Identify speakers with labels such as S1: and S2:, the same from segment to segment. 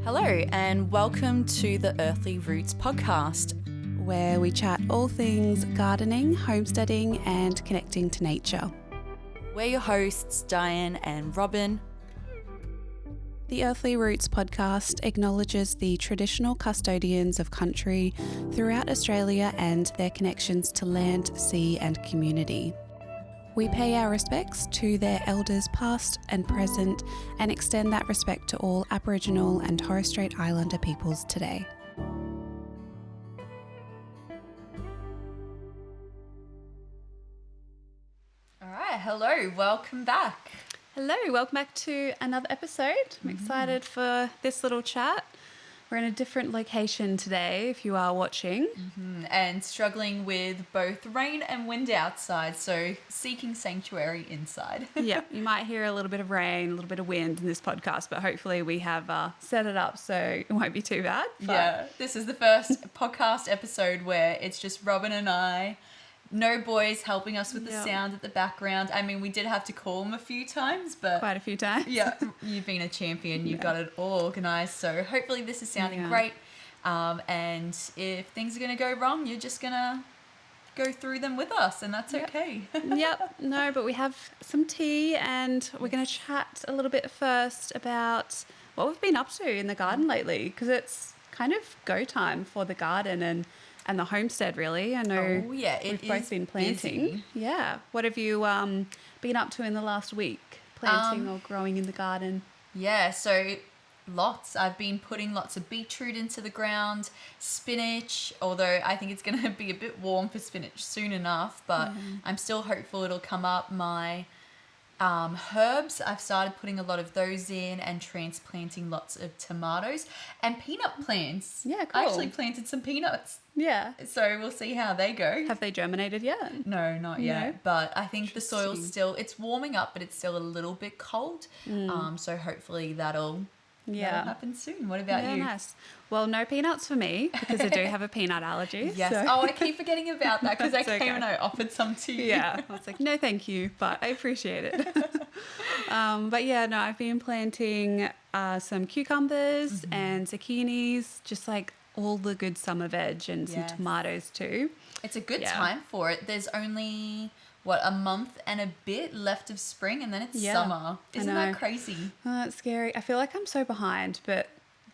S1: Hello, and welcome to the Earthly Roots podcast,
S2: where we chat all things gardening, homesteading, and connecting to nature.
S1: We're your hosts, Diane and Robyn.
S2: The Earthly Roots podcast acknowledges the traditional custodians of country throughout Australia and their connections to land, sea, and community. We pay our respects to their elders past and present and extend that respect to all Aboriginal and Torres Strait Islander peoples today.
S1: All right, hello, welcome back.
S2: Hello, welcome back to another episode. I'm excited for this little chat. We're in a different location today, if you are watching.
S1: And struggling with both rain and wind outside, so seeking sanctuary inside.
S2: Yeah, you might hear a little bit of rain, a little bit of wind in this podcast, but hopefully we have set it up so it won't be too bad.
S1: Yeah, this is the first podcast episode where it's just Robyn and I. No boys helping us with the sound at the background. I mean, we did have to call them a few times, but...
S2: Quite a few times.
S1: Yeah, you've been a champion. You've got it all organised. So hopefully this is sounding great. And if things are going to go wrong, you're just going to go through them with us, and that's okay.
S2: No, but we have some tea, and we're going to chat a little bit first about what we've been up to in the garden lately, because it's kind of go time for the garden and the homestead, really. I know we've both been planting.
S1: Busy.
S2: Yeah. What have you been up to in the last week, planting or growing in the garden?
S1: Yeah, so lots. I've been putting lots of beetroot into the ground, spinach, although I think it's going to be a bit warm for spinach soon enough, but I'm still hopeful it'll come up. My herbs, I've started putting a lot of those in and transplanting lots of tomatoes and peanut plants.
S2: Yeah, cool.
S1: I actually planted some peanuts.
S2: Yeah.
S1: So we'll see how they go.
S2: Have they germinated yet?
S1: No, not yet.
S2: No?
S1: But I think the soil's still, it's warming up, but it's still a little bit cold. So hopefully that'll happen soon. What about you?
S2: Nice. Well, no peanuts for me because I do have a peanut allergy.
S1: Yes.
S2: So.
S1: Oh, I keep forgetting about that because I came
S2: okay.
S1: and I offered some to you.
S2: Yeah. I was like, no, thank you, but I appreciate it. But yeah, no, I've been planting some cucumbers and zucchinis, just like all the good summer veg and some tomatoes too.
S1: It's a good time for it. There's only, a month and a bit left of spring, and then it's summer. Isn't that crazy?
S2: Oh, that's scary. I feel like I'm so behind, but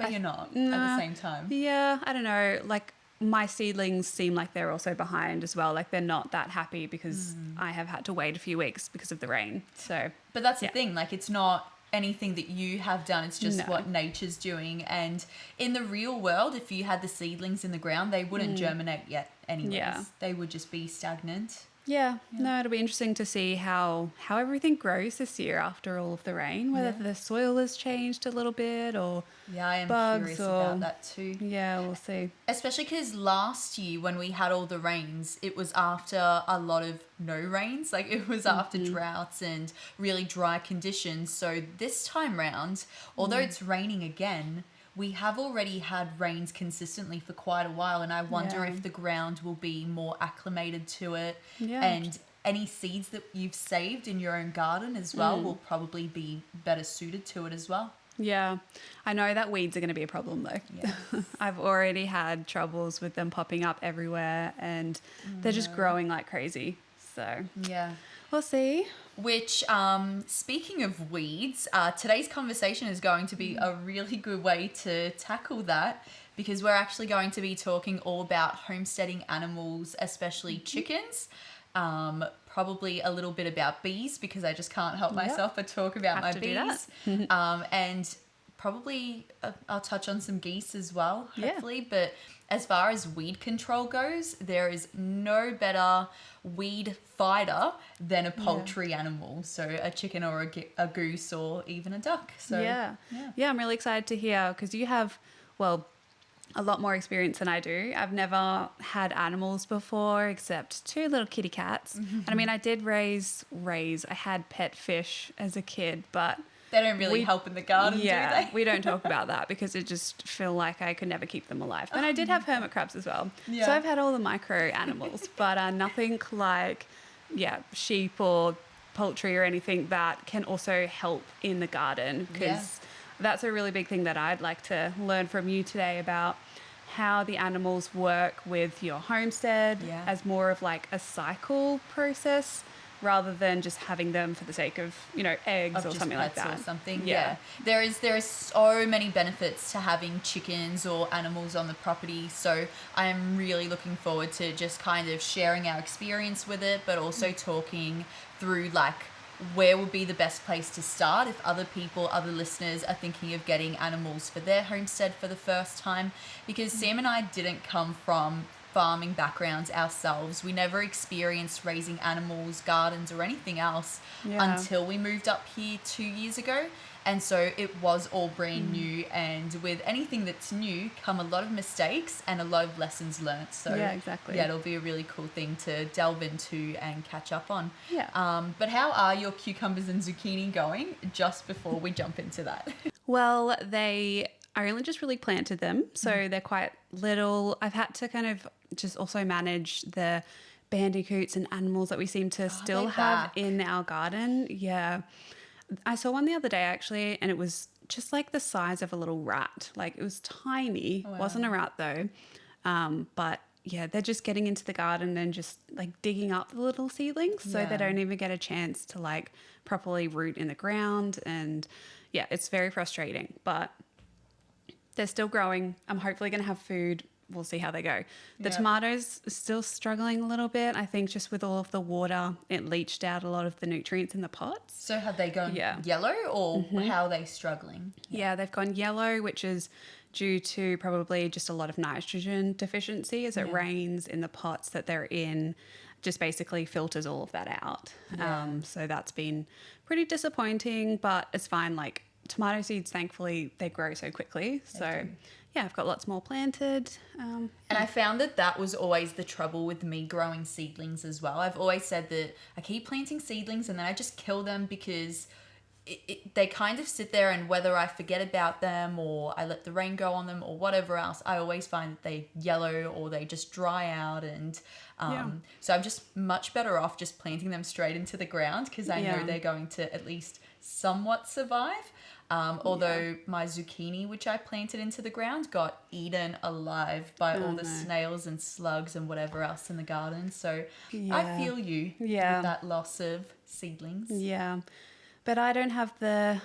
S1: you're not at the same time.
S2: Yeah, I don't know. Like my seedlings seem like they're also behind as well. Like they're not that happy because I have had to wait a few weeks because of the rain. So,
S1: but that's the thing. Like it's not anything that you have done, it's just what nature's doing. And in the real world, if you had the seedlings in the ground, they wouldn't germinate yet anyways. They would just be stagnant.
S2: No, it'll be interesting to see how everything grows this year after all of the rain, whether the soil has changed a little bit or
S1: I am
S2: bugs
S1: curious
S2: or,
S1: about that too.
S2: Yeah, we'll see.
S1: Especially because last year when we had all the rains, it was after a lot of no rains. Like it was after droughts and really dry conditions. So this time round, although it's raining again, we have already had rains consistently for quite a while, and I wonder if the ground will be more acclimated to it. And any seeds that you've saved in your own garden as well will probably be better suited to it as well.
S2: Yeah, I know that weeds are going to be a problem though.
S1: Yeah.
S2: I've already had troubles with them popping up everywhere, and they're just growing like crazy. So we'll see.
S1: Which, speaking of weeds, today's conversation is going to be a really good way to tackle that, because we're actually going to be talking all about homesteading animals, especially chickens. Probably a little bit about bees, because I just can't help myself but talk about my bees. And probably I'll touch on some geese as well, hopefully. But as far as weed control goes, there is no better weed fighter than a poultry animal. So a chicken or a goose or even a duck. So
S2: yeah, I'm really excited to hear, because you have, a lot more experience than I do. I've never had animals before except 2 little kitty cats. And I mean, I did raise, I had pet fish as a kid, but
S1: they don't really help in the garden, do they?
S2: We don't talk about that because it just feel like I could never keep them alive. And I did have hermit crabs as well. Yeah. So I've had all the micro animals, but nothing like, sheep or poultry or anything that can also help in the garden, because that's a really big thing that I'd like to learn from you today about how the animals work with your homestead as more of like a cycle process rather than just having them for the sake of, you know, eggs or something like that.
S1: Or something. Yeah. There is so many benefits to having chickens or animals on the property. So I'm really looking forward to just kind of sharing our experience with it, but also talking through like where would be the best place to start if other listeners are thinking of getting animals for their homestead for the first time. Because Sam and I didn't come from farming backgrounds ourselves. We never experienced raising animals, gardens, or anything else until we moved up here 2 years ago. And so it was all brand new. And with anything that's new come a lot of mistakes and a lot of lessons learnt. So
S2: exactly.
S1: Yeah, it'll be a really cool thing to delve into and catch up on.
S2: Yeah.
S1: But how are your cucumbers and zucchini going just before we jump into that?
S2: Well, I only just really planted them, so they're quite little. I've had to kind of just also manage the bandicoots and animals that we seem to still have in our garden. Yeah. I saw one the other day actually, and it was just like the size of a little rat. Like it was tiny.
S1: Oh, wow.
S2: Wasn't a rat though. But yeah, they're just getting into the garden and just like digging up the little seedlings. So they don't even get a chance to like properly root in the ground. And yeah, it's very frustrating, but they're still growing. I'm hopefully going to have food. We'll see how they go. The tomatoes are still struggling a little bit. I think just with all of the water, it leached out a lot of the nutrients in the pots.
S1: So have they gone yellow or how are they struggling?
S2: Yeah, they've gone yellow, which is due to probably just a lot of nitrogen deficiency as it rains in the pots that they're in. Just basically filters all of that out. So that's been pretty disappointing, but it's fine. Like tomato seeds, thankfully, they grow so quickly. So yeah, I've got lots more planted.
S1: And I found that was always the trouble with me growing seedlings as well. I've always said that I keep planting seedlings and then I just kill them because they kind of sit there, and whether I forget about them or I let the rain go on them or whatever else, I always find that they yellow or they just dry out. And so I'm just much better off just planting them straight into the ground because I know they're going to at least somewhat survive. Although my zucchini, which I planted into the ground, got eaten alive by all the snails and slugs and whatever else in the garden. So I feel you with that loss of seedlings.
S2: Yeah. But I don't have the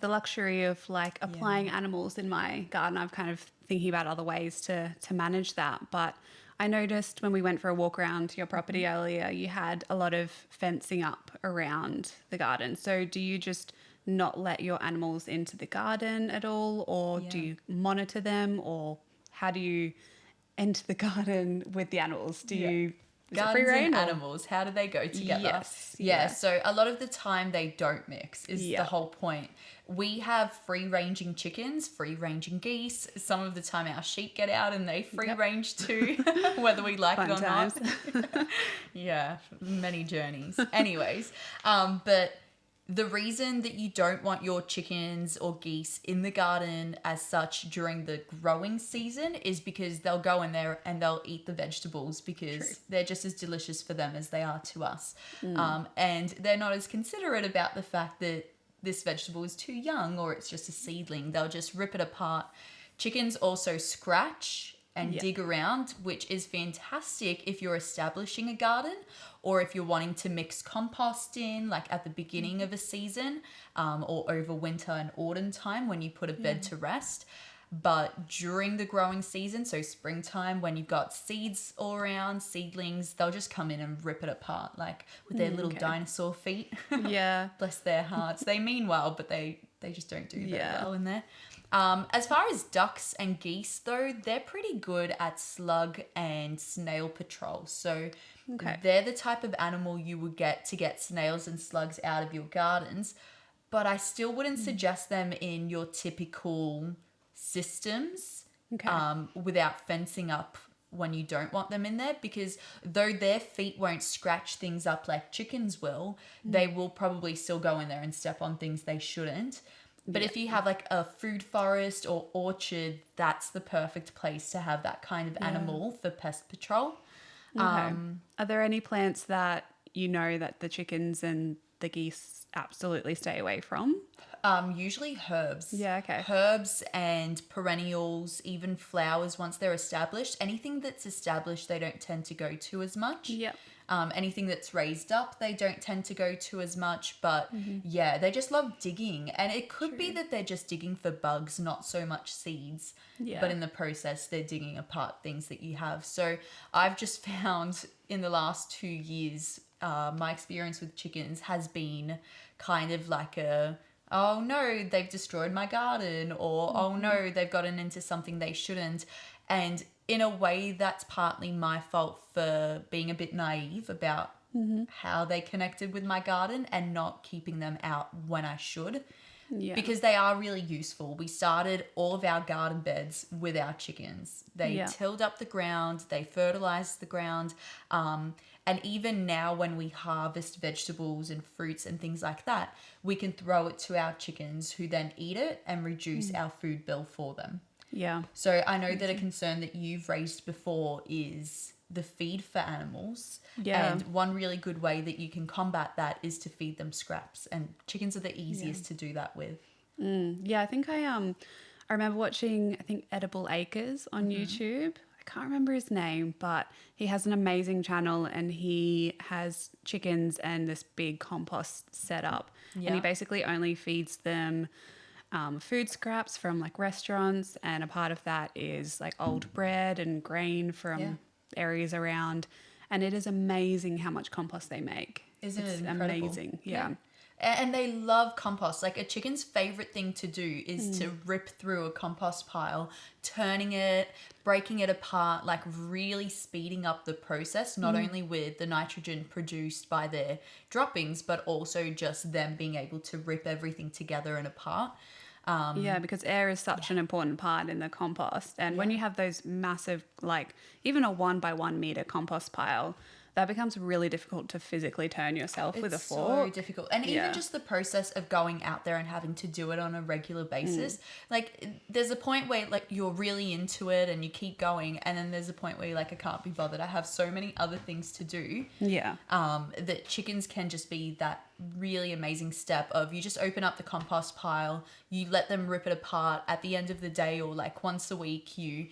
S2: luxury of like applying animals in my garden. I'm kind of thinking about other ways to manage that. But I noticed when we went for a walk around your property earlier, you had a lot of fencing up around the garden. So do you just not let your animals into the garden at all, or do you monitor them, or how do you enter the garden with the animals? Do you...
S1: Gardens and animals, how do they go together?
S2: Yes.
S1: Yeah, so a lot of the time they don't mix is the whole point. We have free-ranging chickens, free-ranging geese. Some of the time our sheep get out and they free-range too, whether we like it or not. Yeah, many journeys. Anyways, but the reason that you don't want your chickens or geese in the garden as such during the growing season is because they'll go in there and they'll eat the vegetables because they're just as delicious for them as they are to us. And they're not as considerate about the fact that this vegetable is too young or it's just a seedling. They'll just rip it apart. Chickens also scratch and dig around, which is fantastic if you're establishing a garden or if you're wanting to mix compost in, like at the beginning of a season, or over winter and autumn time when you put a bed to rest. But during the growing season, so springtime, when you've got seeds all around, seedlings, they'll just come in and rip it apart, like with their little dinosaur feet.
S2: Yeah.
S1: Bless their hearts. They mean well, but they just don't do very well in there. As far as ducks and geese, though, they're pretty good at slug and snail patrol. So they're the type of animal you would get to get snails and slugs out of your gardens. But I still wouldn't suggest them in your typical systems without fencing up when you don't want them in there, because though their feet won't scratch things up like chickens will, they will probably still go in there and step on things they shouldn't. But if you have like a food forest or orchard, that's the perfect place to have that kind of animal for pest patrol.
S2: Are there any plants that you know that the chickens and the geese absolutely stay away from?
S1: Usually herbs.
S2: Yeah, okay.
S1: Herbs and perennials, even flowers once they're established. Anything that's established, they don't tend to go to as much.
S2: Yep.
S1: Anything that's raised up, they don't tend to go to as much. But yeah, they just love digging. And it could be that they're just digging for bugs, not so much seeds.
S2: Yeah.
S1: But in the process, they're digging apart things that you have. So I've just found in the last 2 years, my experience with chickens has been kind of like oh no, they've destroyed my garden, or oh no, they've gotten into something they shouldn't. And in a way, that's partly my fault for being a bit naive about how they connected with my garden and not keeping them out when I should.
S2: Yeah.
S1: Because they are really useful. We started all of our garden beds with our chickens. They tilled up the ground, they fertilized the ground. And even now when we harvest vegetables and fruits and things like that, we can throw it to our chickens who then eat it and reduce our food bill for them.
S2: Yeah.
S1: So I know that a concern that you've raised before is the feed for animals.
S2: Yeah.
S1: And one really good way that you can combat that is to feed them scraps. And chickens are the easiest to do that with.
S2: Yeah, I think I remember watching, I think, Edible Acres on YouTube. I can't remember his name, but he has an amazing channel and he has chickens and this big compost set up.
S1: Yeah.
S2: And he basically only feeds them food scraps from like restaurants, and a part of that is like old bread and grain from areas around. And it is amazing how much compost they make.
S1: Isn't
S2: it's
S1: it incredible?
S2: Amazing. Yeah.
S1: And they love compost. Like a chicken's favorite thing to do is to rip through a compost pile, turning it, breaking it apart, like really speeding up the process, not only with the nitrogen produced by their droppings, but also just them being able to rip everything together and apart.
S2: Yeah, because air is such an important part in the compost. And when you have those massive, like even a 1 by 1 meter compost pile, that becomes really difficult to physically turn yourself with a fork.
S1: It's so difficult. And even just the process of going out there and having to do it on a regular basis. Like there's a point where like you're really into it and you keep going, and then there's a point where you're like, I can't be bothered. I have so many other things to do.
S2: Yeah.
S1: That chickens can just be that really amazing step of you just open up the compost pile, you let them rip it apart at the end of the day, or like once a week you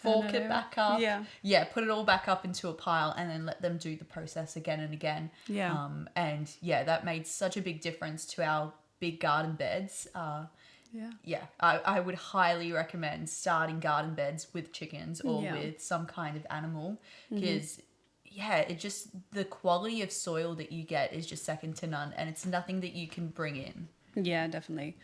S1: fork it back up. Yeah, put it all back up into a pile and then let them do the process again and again.
S2: Yeah.
S1: And yeah, that made such a big difference to our big garden beds. I would highly recommend starting garden beds with chickens or with some kind of animal, because it just, the quality of soil that you get is just second to none, and it's nothing that you can bring in.
S2: Yeah, definitely.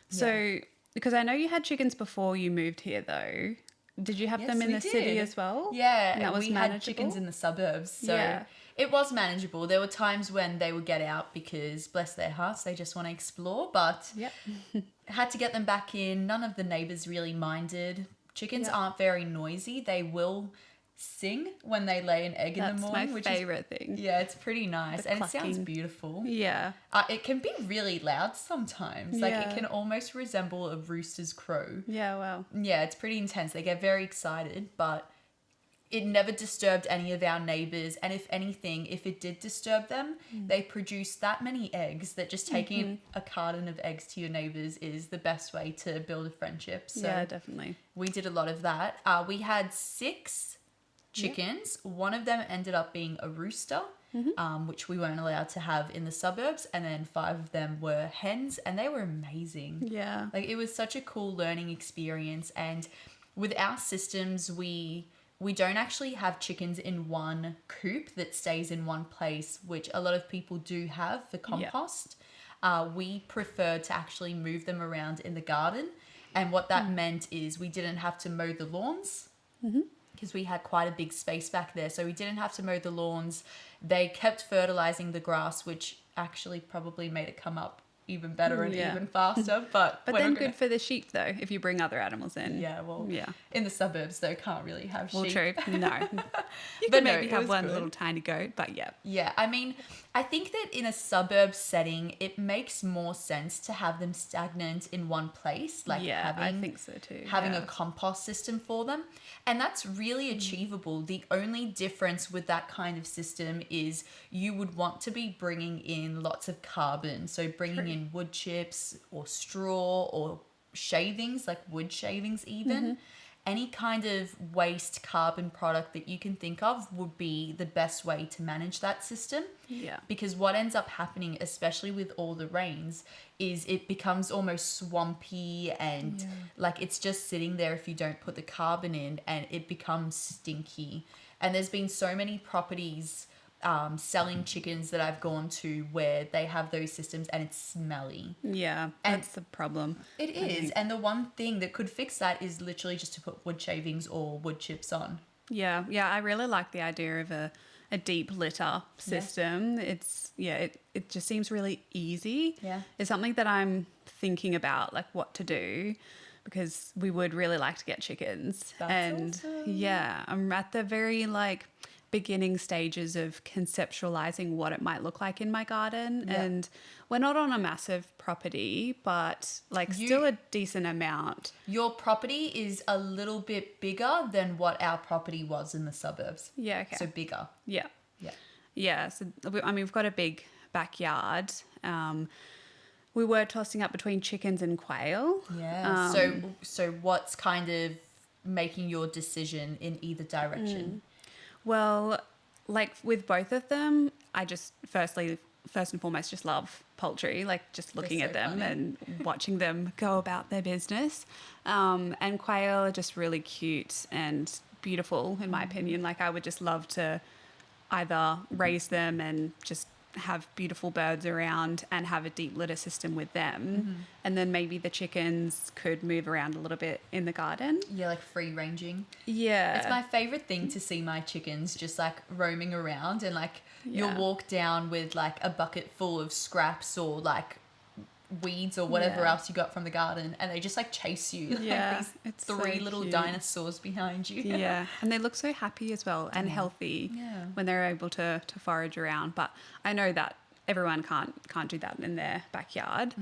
S2: So, because I know you had chickens before you moved here though. Did you have them in the city as well?
S1: Yeah,
S2: and that was
S1: we
S2: manageable?
S1: had chickens in the suburbs, so it was manageable. There were times when they would get out because, bless their hearts, they just want to explore, but had to get them back in. None of the neighbours really minded. Chickens aren't very noisy. They will sing when they lay an egg in the morning.
S2: That's my favourite thing.
S1: Yeah, it's pretty nice.
S2: The
S1: and
S2: clucking.
S1: It sounds beautiful.
S2: Yeah.
S1: It can be really loud sometimes. Like it can almost resemble a rooster's crow.
S2: Yeah, wow.
S1: Yeah, it's pretty intense. They get very excited, but it never disturbed any of our neighbours. And if anything, if it did disturb them, they produce that many eggs that just taking a carton of eggs to your neighbours is the best way to build a friendship. So
S2: yeah, definitely.
S1: we did a lot of that. We had 6 chickens. One of them ended up being a rooster, which we weren't allowed to have in the suburbs. And then 5 of them were hens, and they were amazing.
S2: Yeah.
S1: Like it was such a cool learning experience. And with our systems, we don't actually have chickens in one coop that stays in one place, which a lot of people do have for compost. We prefer to actually move them around in the garden. And what that meant is we didn't have to mow the lawns, because we had quite a big space back there. So we didn't have to mow the lawns. They kept fertilizing the grass, which actually probably made it come up even better and
S2: Yeah.
S1: even faster. But
S2: But
S1: we're
S2: then
S1: not gonna-
S2: good for the sheep, though, if you bring other animals in.
S1: Yeah, well,
S2: Yeah.
S1: in the suburbs, though, can't really have
S2: Well,
S1: sheep.
S2: true. No. You
S1: But
S2: could
S1: no,
S2: maybe
S1: it
S2: have
S1: was
S2: one
S1: good.
S2: little tiny goat, but yeah.
S1: Yeah, I mean, I think that in a suburb setting, it makes more sense to have them stagnant in one place, like
S2: Yeah, I
S1: having
S2: think so too.
S1: having
S2: yeah.
S1: a compost system for them. And that's really achievable. The only difference with that kind of system is you would want to be bringing in lots of carbon. So bringing
S2: True.
S1: in wood chips or straw or shavings, like wood shavings even. Any kind of waste carbon product that you can think of would be the best way to manage that system.
S2: Yeah.
S1: Because what ends up happening, especially with all the rains, is it becomes almost swampy and like it's just sitting there if you don't put the carbon in, and it becomes stinky. And there's been so many properties selling chickens that I've gone to where they have those systems and it's smelly.
S2: Yeah,
S1: And-
S2: that's the problem.
S1: It is.
S2: think.
S1: And the one thing that could fix that is literally just to put wood shavings or wood chips on.
S2: Yeah, I really like the idea of a deep litter system. It just seems really easy.
S1: Yeah.
S2: It's something that I'm thinking about, like what to do, because we would really like to get chickens.
S1: That's
S2: and
S1: awesome.
S2: yeah, I'm at the very beginning stages of conceptualizing what it might look like in my garden.
S1: Yeah.
S2: And we're not on a massive property, but still a decent amount.
S1: Your property is a little bit bigger than what our property was in the suburbs.
S2: Yeah, okay.
S1: So bigger.
S2: Yeah.
S1: Yeah.
S2: Yeah, so we've got a big backyard. We were tossing up between chickens and quail.
S1: Yeah. So what's kind of making your decision in either direction?
S2: Well, with both of them, I just first and foremost just love poultry, just looking
S1: They're
S2: at
S1: so
S2: them
S1: funny.
S2: and watching them go about their business. And quail are just really cute and beautiful, in my opinion. I would just love to either raise them and just have beautiful birds around and have a deep litter system with them. And then maybe the chickens could move around a little bit in the garden.
S1: Yeah, like free ranging.
S2: Yeah.
S1: It's my favorite thing to see my chickens just roaming around, and you'll
S2: Yeah.
S1: walk down with a bucket full of scraps or weeds or whatever
S2: Yeah.
S1: else you got from the garden, and they just chase you.
S2: Yeah,
S1: These
S2: it's so
S1: three little
S2: cute.
S1: dinosaurs behind you.
S2: Yeah, and they look so happy as well and healthy
S1: Yeah.
S2: when they're able to forage around. But I know that everyone can't do that in their backyard.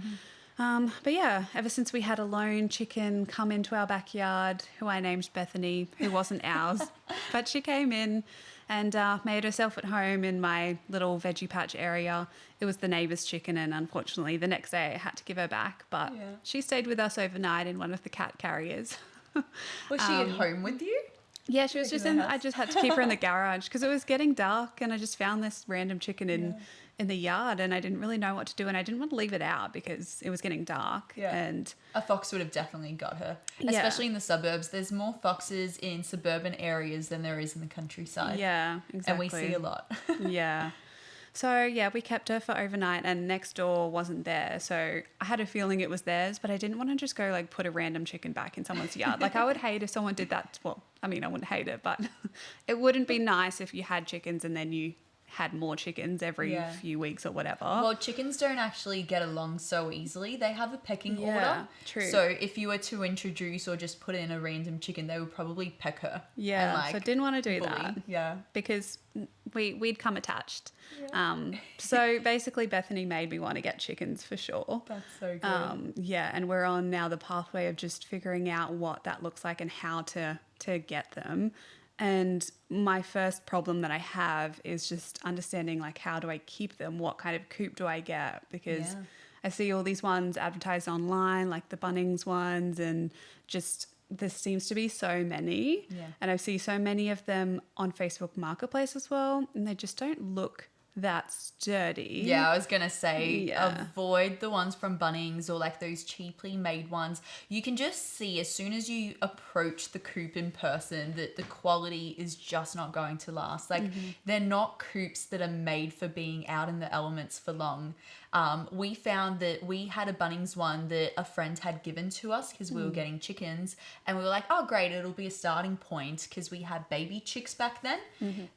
S2: But yeah, ever since we had a lone chicken come into our backyard, who I named Bethany, who wasn't ours, but she came in and made herself at home in my little veggie patch area. It was the neighbour's chicken, and unfortunately the next day I had to give her back. But
S1: Yeah.
S2: she stayed with us overnight in one of the cat carriers.
S1: Was she at home with you?
S2: Yeah, she was just
S1: in the
S2: I
S1: house.
S2: just had to keep her in the garage because it was getting dark, and I just found this random chicken in the yard, and I didn't really know what to do, and I didn't want to leave it out because it was getting dark.
S1: Yeah.
S2: And
S1: A fox would have definitely got her,
S2: Yeah.
S1: especially in the suburbs. There's more foxes in suburban areas than there is in the countryside.
S2: yeah, exactly.
S1: And we see a lot.
S2: Yeah. So yeah, we kept her for overnight, and next door wasn't there. So I had a feeling it was theirs, but I didn't want to just go put a random chicken back in someone's yard. I would hate if someone did that. Well, I mean, I wouldn't hate it, but it wouldn't be nice if you had chickens and then you had more chickens every
S1: Yeah.
S2: few weeks or whatever.
S1: Well, chickens don't actually get along so easily. They have a pecking
S2: Yeah,
S1: order.
S2: true.
S1: So if you were to introduce or just put in a random chicken, they would probably peck her.
S2: Yeah,
S1: and,
S2: so I didn't want to do
S1: bully.
S2: that
S1: Yeah.
S2: because we'd come attached. So basically Bethany made me want to get chickens for sure.
S1: That's so good.
S2: Yeah, and we're on now the pathway of just figuring out what that looks like and how to get them. And my first problem that I have is just understanding how do I keep them? What kind of coop do I get? Because
S1: Yeah.
S2: I see all these ones advertised online, like the Bunnings ones, and just there seems to be so many.
S1: Yeah.
S2: And I see so many of them on Facebook Marketplace as well, and they just don't look that sturdy.
S1: Yeah, I was going to say,
S2: Yeah.
S1: avoid the ones from Bunnings or those cheaply made ones. You can just see as soon as you approach the coop in person that the quality is just not going to last. They're not coops that are made for being out in the elements for long. We found that we had a Bunnings one that a friend had given to us because we were getting chickens, and we were like, oh great, it'll be a starting point because we had baby chicks back then,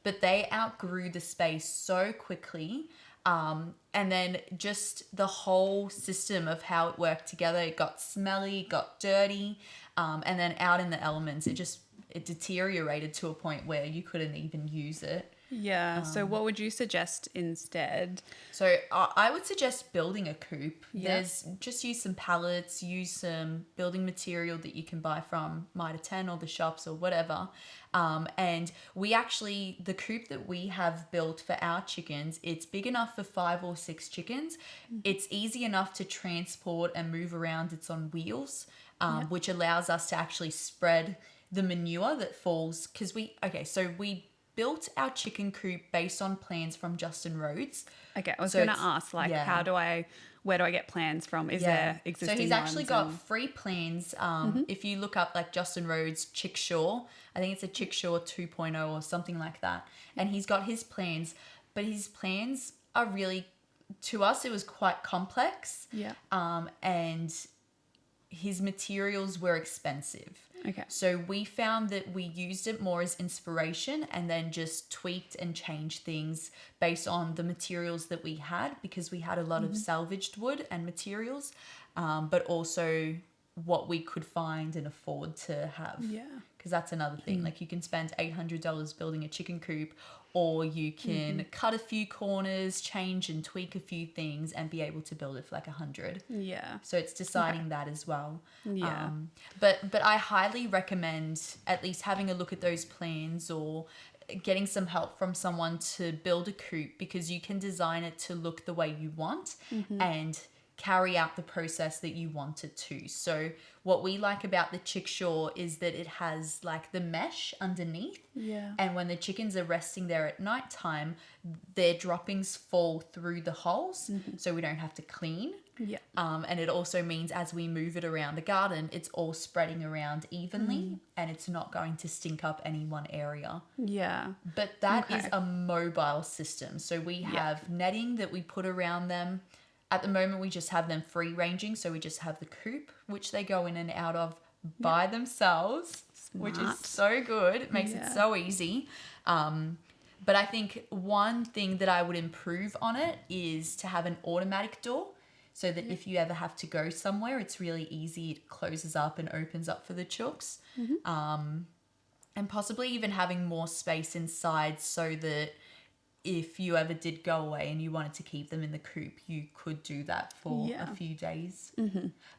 S1: but they outgrew the space so quickly And then just the whole system of how it worked together, it got smelly, got dirty, and then out in the elements, it deteriorated to a point where you couldn't even use it.
S2: Yeah. So what would you suggest instead?
S1: So I would suggest building a coop.
S2: Yeah.
S1: Just use some pallets, use some building material that you can buy from Mitre 10 or the shops or whatever. And the coop that we have built for our chickens, it's big enough for 5 or 6 chickens. It's easy enough to transport and move around. It's on wheels, which allows us to actually spread the manure that falls. So we built our chicken coop based on plans from Justin Rhodes.
S2: Okay, I was going to ask, where do I get plans from? Is there existing ones?
S1: So he's actually got free plans. If you look up like Justin Rhodes Chickshaw, I think it's a Chickshaw 2.0 or something like that. And he's got his plans, but his plans are really, to us, it was quite complex.
S2: Yeah.
S1: And his materials were expensive.
S2: Okay.
S1: So we found that we used it more as inspiration and then just tweaked and changed things based on the materials that we had, because we had a lot of salvaged wood and materials, but also what we could find and afford to have.
S2: Yeah.
S1: Because that's another thing. Like you can spend $800 building a chicken coop, or you can cut a few corners, change and tweak a few things and be able to build it for like $100.
S2: Yeah.
S1: So it's deciding that as well.
S2: Yeah.
S1: But I highly recommend at least having a look at those plans or getting some help from someone to build a coop, because you can design it to look the way you want and carry out the process that you want it to. So what we like about the Chickshaw is that it has like the mesh underneath.
S2: Yeah.
S1: And when the chickens are resting there at nighttime, their droppings fall through the holes, so we don't have to clean.
S2: Yeah.
S1: And it also means as we move it around the garden, it's all spreading around evenly and it's not going to stink up any one area.
S2: Yeah.
S1: But that is a mobile system. So we have netting that we put around them. At the moment, we just have them free ranging. So we just have the coop, which they go in and out of by themselves, which is so good. It makes it so easy. But I think one thing that I would improve on it is to have an automatic door, so that if you ever have to go somewhere, it's really easy. It closes up and opens up for the chooks. And possibly even having more space inside, so that if you ever did go away and you wanted to keep them in the coop, you could do that for a few days.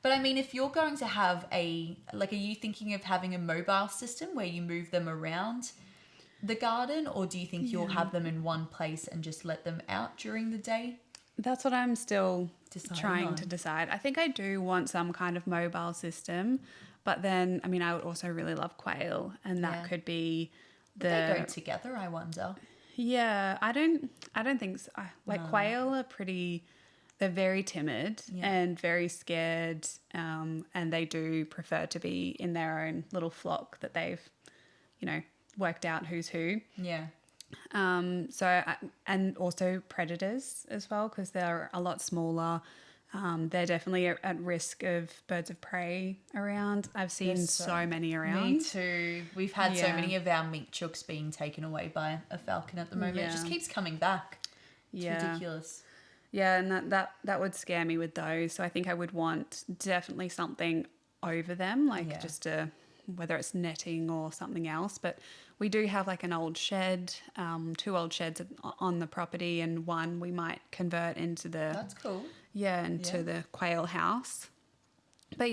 S1: But I mean, if you're going to have are you thinking of having a mobile system where you move them around the garden, or do you think you'll have them in one place and just let them out during the day?
S2: That's what I'm still trying to
S1: on.
S2: decide. I think I do want some kind of mobile system, but then, I mean, I would also really love quail, and that could be
S1: They go together, I wonder.
S2: Yeah, I don't think so. Quail are they're very timid and very scared, and they do prefer to be in their own little flock that they've, worked out who's who.
S1: Yeah.
S2: And also predators as well, because they're a lot smaller. They're definitely at risk of birds of prey around. I've seen so many around.
S1: Me too. We've had so many of our meat chooks being taken away by a falcon at the moment. It just keeps coming back. It's ridiculous.
S2: Yeah, and that would scare me with those. So I think I would want definitely something over them, whether it's netting or something else. But we do have like an old shed, 2 old sheds on the property, and one we might convert into
S1: That's cool.
S2: into the quail house. But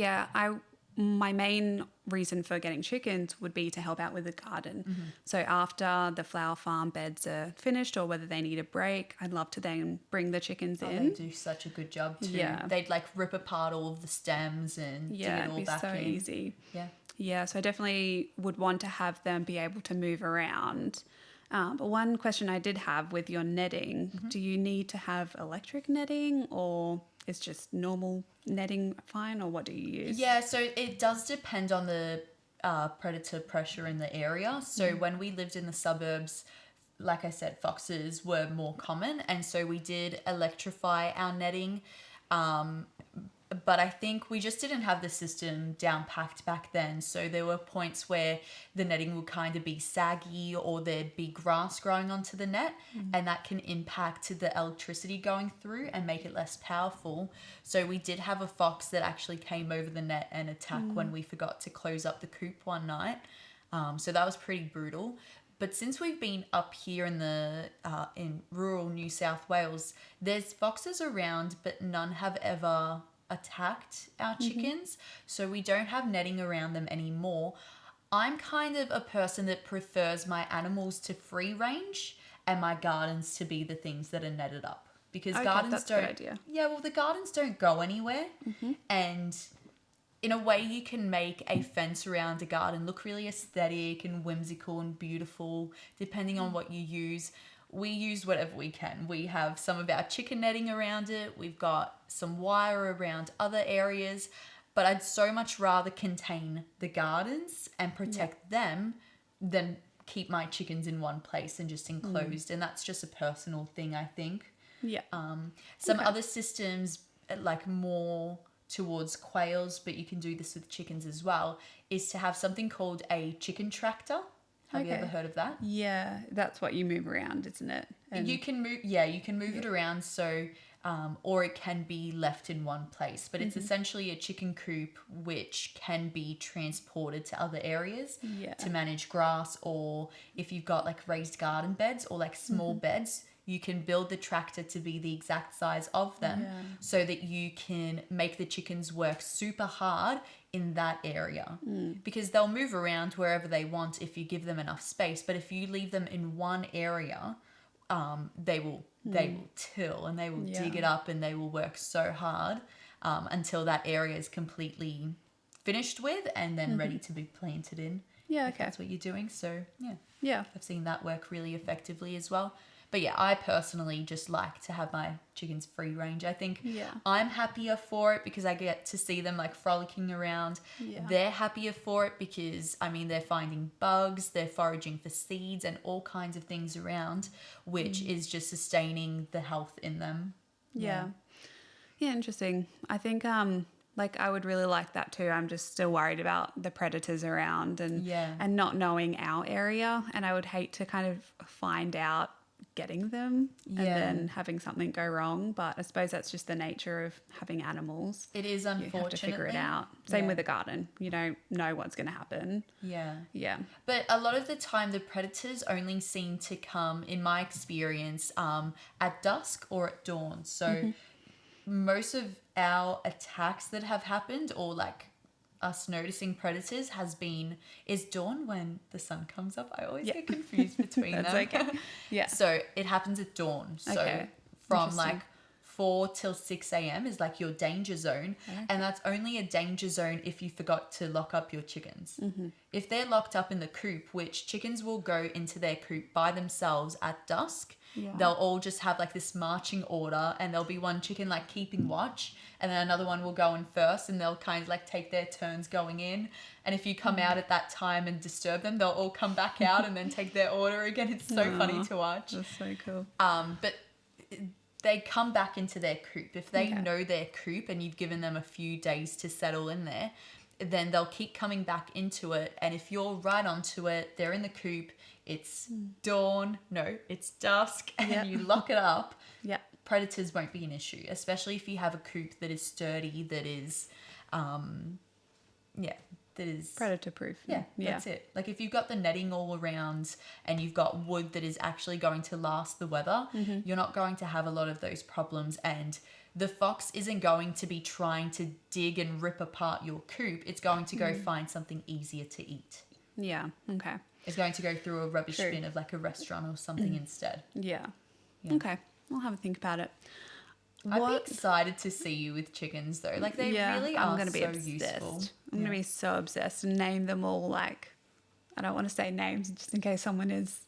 S2: my main reason for getting chickens would be to help out with the garden. So after the flower farm beds are finished, or whether they need a break, I'd love to then bring the chickens in.
S1: They do such a good job too.
S2: Yeah.
S1: They'd like rip apart all of the stems and dig it all back in.
S2: it'd be so easy.
S1: Yeah.
S2: Yeah, so I definitely would want to have them be able to move around. But one question I did have with your netting, do you need to have electric netting, or is just normal netting fine, or what do you use?
S1: Yeah, so it does depend on the predator pressure in the area. So when we lived in the suburbs, like I said, foxes were more common, and so we did electrify our netting. But I think we just didn't have the system down packed back then. So there were points where the netting would kind of be saggy or there'd be grass growing onto the net, and that can impact the electricity going through and make it less powerful. So we did have a fox that actually came over the net and attacked when we forgot to close up the coop one night. So that was pretty brutal. But since we've been up here in the in rural New South Wales, there's foxes around, but none have ever attacked our chickens. So we don't have netting around them anymore. I'm kind of a person that prefers my animals to free range and my gardens to be the things that are netted up. Because gardens
S2: that's a
S1: don't...
S2: good idea.
S1: Yeah, well, the gardens don't go anywhere. And in a way, you can make a fence around a garden look really aesthetic and whimsical and beautiful, depending on what you use. We use whatever we can. We have some of our chicken netting around it. We've got some wire around other areas. But I'd so much rather contain the gardens and protect them than keep my chickens in one place and just enclosed. And that's just a personal thing, I think.
S2: Yeah.
S1: Some other systems, like more towards quails, but you can do this with chickens as well, is to have something called a chicken tractor. Have you ever heard of that?
S2: Yeah, that's what you move around, isn't it? And
S1: You can move it around, so or it can be left in one place. But it's essentially a chicken coop which can be transported to other areas to manage grass, or if you've got like raised garden beds or like small beds, you can build the tractor to be the exact size of them so that you can make the chickens work super hard in that area, because they'll move around wherever they want if you give them enough space. But if you leave them in one area, they will till and they will dig it up and they will work so hard until that area is completely finished with and then ready to be planted in.
S2: Yeah,
S1: if that's what you're doing. So
S2: Yeah.
S1: I've seen that work really effectively as well. But yeah, I personally just like to have my chickens free range. I think I'm happier for it because I get to see them like frolicking around.
S2: Yeah.
S1: They're happier for it because, I mean, they're finding bugs, they're foraging for seeds and all kinds of things around, which is just sustaining the health in them.
S2: Yeah, interesting. I think like I would really like that too. I'm just still worried about the predators around and not knowing our area, and I would hate to kind of find out getting them and then having something go wrong. But I suppose that's just the nature of having animals.
S1: It is, unfortunately.
S2: You have to figure it out. Same with a garden. You don't know what's going to happen. Yeah. But
S1: a lot of the time, the predators only seem to come, in my experience, at dusk or at dawn. So most of our attacks that have happened, or like us noticing predators, is dawn when the sun comes up. I always get confused between them.
S2: Okay. Yeah.
S1: So it happens at dawn. So from like 4 till 6 a.m. is like your danger zone. And that's only a danger zone if you forgot to lock up your chickens. If they're locked up in the coop, which chickens will go into their coop by themselves at dusk, they'll all just have like this marching order, and there'll be one chicken like keeping watch, and then another one will go in first, and they'll kind of like take their turns going in. And if you come out at that time and disturb them, they'll all come back out and then take their order again. It's so funny to watch.
S2: That's so cool.
S1: But they come back into their coop. If they know their coop and you've given them a few days to settle in there, then they'll keep coming back into it. And if you're right onto it, they're in the coop, it's it's dusk, and you lock it up, predators won't be an issue, especially if you have a coop that is sturdy, that is
S2: predator proof.
S1: That's it. Like if you've got the netting all around and you've got wood that is actually going to last the weather, you're not going to have a lot of those problems. And the fox isn't going to be trying to dig and rip apart your coop. It's going to go find something easier to eat.
S2: Yeah. Okay.
S1: It's going to go through a rubbish bin of like a restaurant or something instead.
S2: Yeah. Okay. I'll have a think about it.
S1: I'd be excited to see you with chickens though. Like they really are
S2: gonna be
S1: so
S2: obsessed.
S1: useful.
S2: I'm going to be so obsessed and name them all. Like, I don't want to say names just in case someone has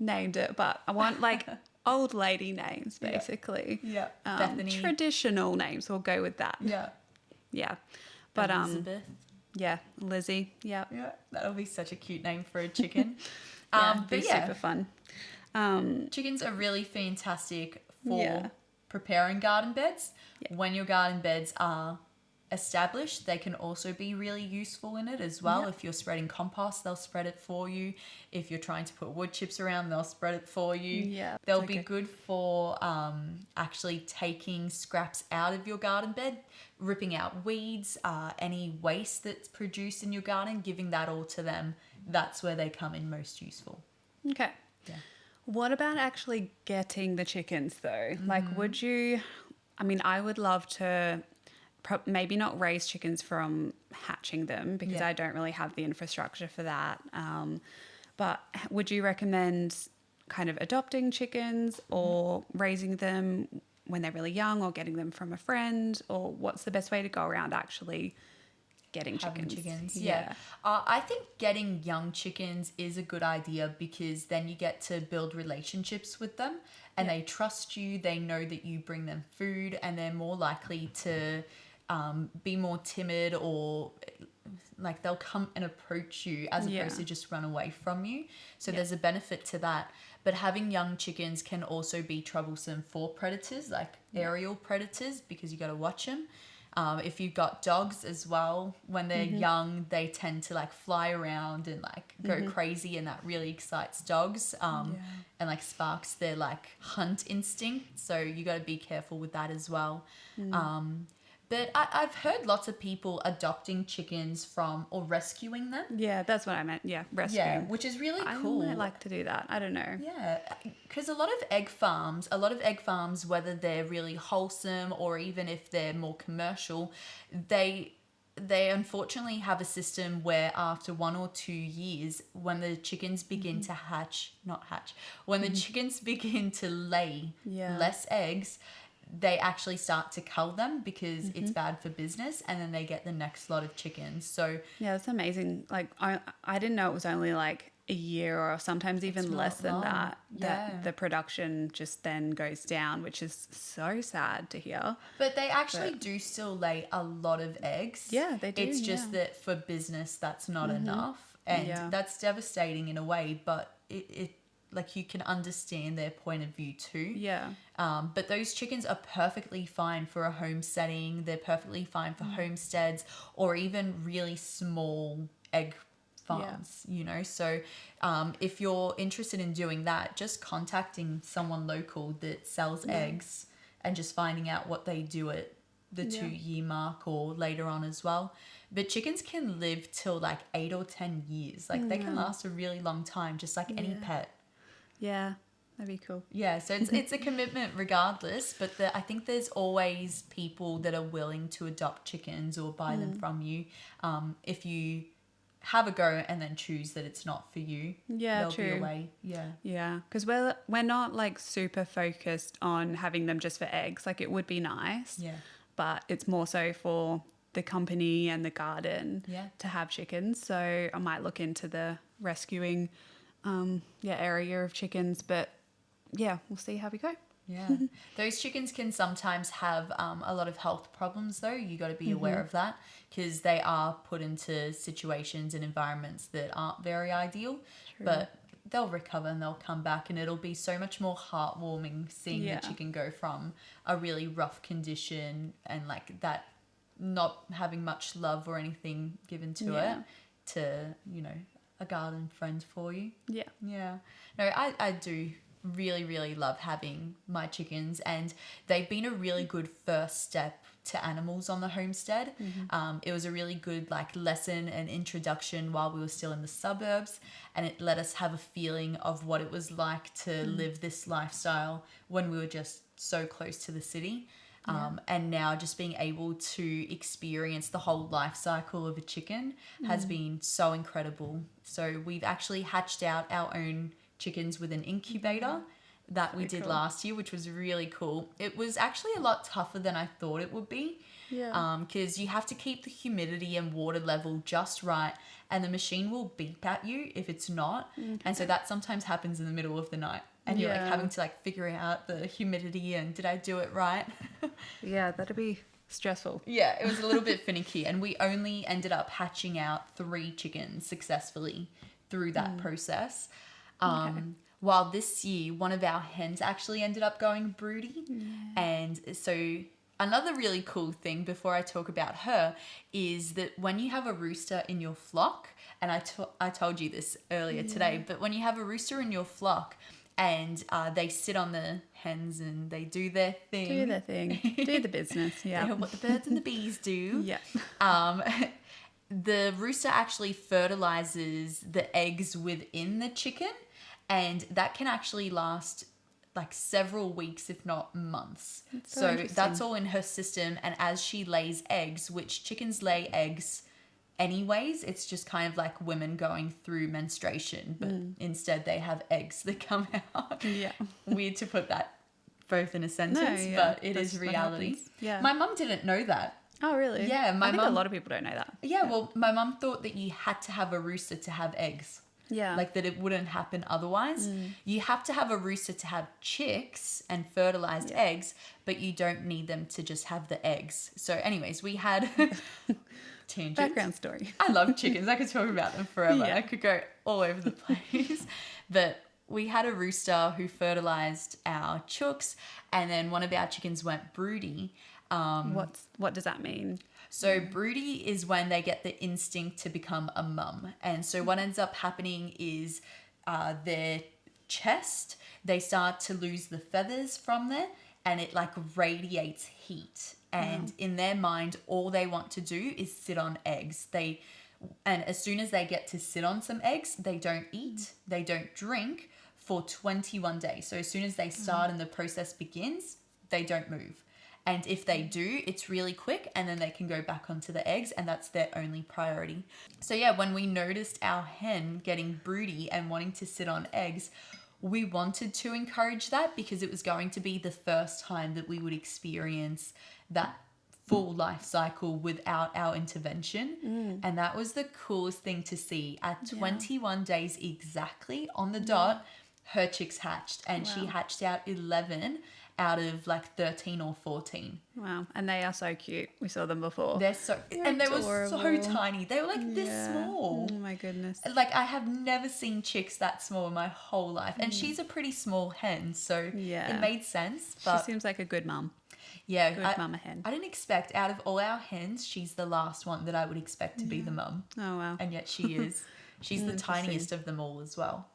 S2: named it, but I want like old lady names basically.
S1: Yeah. Bethany.
S2: Traditional names. We'll go with that.
S1: Yeah.
S2: Yeah. But
S1: Elizabeth.
S2: Yeah, Lizzie. Yeah.
S1: Yeah, that'll be such a cute name for a chicken.
S2: Super fun.
S1: Chickens are really fantastic for preparing garden beds when your garden beds are established, they can also be really useful in it as well.
S2: Yep.
S1: If you're spreading compost, they'll spread it for you. If you're trying to put wood chips around, they'll spread it for you.
S2: Yeah,
S1: They'll be good for actually taking scraps out of your garden bed, ripping out weeds, any waste that's produced in your garden, giving that all to them. That's where they come in most useful.
S2: Okay.
S1: Yeah.
S2: What about actually getting the chickens though? Like, would you, I mean, I would love to maybe not raise chickens from hatching them because I don't really have the infrastructure for that. But would you recommend kind of adopting chickens or raising them when they're really young or getting them from a friend? Or what's the best way to go around actually getting chickens?
S1: Yeah. I think getting young chickens is a good idea because then you get to build relationships with them and they trust you. They know that you bring them food and they're more likely to be more timid, or like they'll come and approach you as opposed to just run away from you. So there's a benefit to that. But having young chickens can also be troublesome for predators, like aerial predators, because you got to watch them. If you've got dogs as well, when they're young, they tend to like fly around and like go crazy, and that really excites dogs and like sparks their like hunt instinct. So you got to be careful with that as well. But I've heard lots of people adopting chickens from or rescuing them.
S2: Yeah, that's what I meant. Yeah, rescuing.
S1: Yeah, which is really cool.
S2: I might like to do that. I don't know.
S1: Yeah, because a lot of egg farms, whether they're really wholesome or even if they're more commercial, they unfortunately have a system where after 1 or 2 years, when the chickens begin to when the chickens begin to lay less eggs, they actually start to cull them because it's bad for business, and then they get the next lot of chickens. So
S2: yeah, that's amazing. Like I didn't know it was only like a year or sometimes even less than that the production just then goes down, which is so sad to hear.
S1: But they actually do still lay a lot of eggs.
S2: Yeah, they do.
S1: It's just that for business that's not enough, and that's devastating in a way, but it like you can understand their point of view too.
S2: Yeah.
S1: But those chickens are perfectly fine for a homesteading. They're perfectly fine for homesteads or even really small egg farms, you know. So if you're interested in doing that, just contacting someone local that sells eggs and just finding out what they do at the 2-year mark or later on as well. But chickens can live till like 8 or 10 years. Like they can last a really long time, just like any pet.
S2: Yeah, that'd be cool.
S1: Yeah, so it's a commitment regardless, but I think there's always people that are willing to adopt chickens or buy them from you. If you have a go and then choose that it's not for you, there'll be a way.
S2: Yeah, because we're not like super focused on having them just for eggs. Like it would be nice, but it's more so for the company and the garden to have chickens. So I might look into the rescuing area of chickens, but yeah, we'll see how we go.
S1: Yeah. Those chickens can sometimes have a lot of health problems though. You got to be aware of that because they are put into situations and environments that aren't very ideal. True. But they'll recover and they'll come back, and it'll be so much more heartwarming seeing the chicken go from a really rough condition and like that not having much love or anything given to it to, you know, a garden friend for you. Yeah. No, I do really, really love having my chickens, and they've been a really good first step to animals on the homestead. It was a really good like lesson and introduction while we were still in the suburbs, and it let us have a feeling of what it was like to live this lifestyle when we were just so close to the city. And now just being able to experience the whole life cycle of a chicken has been so incredible. So we've actually hatched out our own chickens with an incubator that we did last year, which was really cool. It was actually a lot tougher than I thought it would be. Because you have to keep the humidity and water level just right, and the machine will beep at you if it's not. And so that sometimes happens in the middle of the night. And you're like having to like figure out the humidity and did I do it right?
S2: Yeah, that'd be stressful.
S1: Yeah, it was a little bit finicky, and we only ended up hatching out 3 chickens successfully through that process. While this year, one of our hens actually ended up going broody. And so Another really cool thing before I talk about her is that when you have a rooster in your flock, and I told you this earlier today, but when you have a rooster in your flock and they sit on the hens and they do their thing.
S2: Do their thing. Do the business, yeah.
S1: They know what the birds and the bees do.
S2: Yeah.
S1: The rooster actually fertilizes the eggs within the chicken, and that can actually last like several weeks, if not months. So that's all in her system. And as she lays eggs, which chickens lay eggs anyways, it's just kind of like women going through menstruation, but instead they have eggs that come out.
S2: Yeah.
S1: Weird to put that both in a sentence, but it is reality.
S2: Yeah.
S1: My mum didn't know that.
S2: Oh, really?
S1: Yeah,
S2: I think a lot of people don't know that.
S1: Yeah, well, my mum thought that you had to have a rooster to have eggs.
S2: Yeah.
S1: Like that it wouldn't happen otherwise. You have to have a rooster to have chicks and fertilized eggs, but you don't need them to just have the eggs. So anyways, we had tangent.
S2: Background story.
S1: I love chickens. I could talk about them forever.
S2: Yeah.
S1: I could go all over the place. But we had a rooster who fertilized our chooks, and then one of our chickens went broody.
S2: What does that mean?
S1: So broody is when they get the instinct to become a mum. And so what ends up happening is their chest, they start to lose the feathers from there, and it like radiates heat. And in their mind, all they want to do is sit on eggs. And as soon as they get to sit on some eggs, they don't eat, they don't drink for 21 days. So as soon as they start and the process begins, they don't move. And if they do, it's really quick, and then they can go back onto the eggs, and that's their only priority. So yeah, when we noticed our hen getting broody and wanting to sit on eggs, we wanted to encourage that because it was going to be the first time that we would experience that full life cycle without our intervention. And that was the coolest thing to see. At 21 days exactly on the dot, her chicks hatched, and she hatched out 11 out of like 13 or 14.
S2: Wow. And they are so cute. We saw them before.
S1: They're so, and they were so tiny. They were like this small.
S2: Oh my goodness.
S1: Like I have never seen chicks that small in my whole life. And she's a pretty small hen, so it made sense. But
S2: she seems like a good mum.
S1: Yeah.
S2: Good mama hen.
S1: I didn't expect, out of all our hens, she's the last one that I would expect to be the mum.
S2: Oh, wow.
S1: And yet she is. She's the tiniest of them all as well.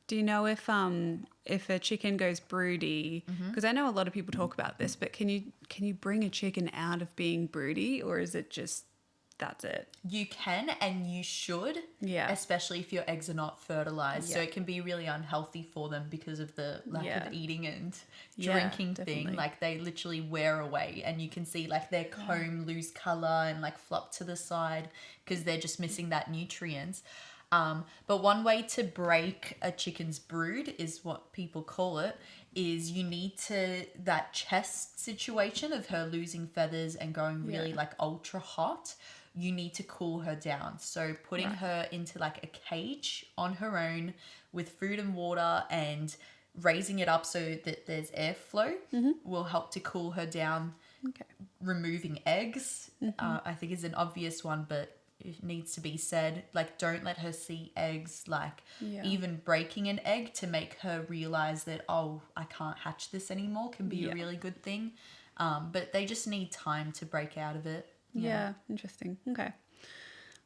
S2: Do you know if a chicken goes broody? Because I know a lot of people talk about this, but can you bring a chicken out of being broody, or is it just that's it?
S1: You can and you should, especially if your eggs are not fertilized. So it can be really unhealthy for them because of the lack of eating and drinking thing. Like they literally wear away, and you can see like their comb lose color and like flop to the side because they're just missing that nutrients. But one way to break a chicken's brood is what people call it, is you need to, that chest situation of her losing feathers and going really like ultra hot, you need to cool her down. So putting her into like a cage on her own with food and water and raising it up so that there's airflow will help to cool her down. Removing eggs, I think is an obvious one, but it needs to be said. Like, don't let her see eggs, like even breaking an egg to make her realize that, oh, I can't hatch this anymore can be a really good thing. But they just need time to break out of it.
S2: Yeah, interesting. Okay.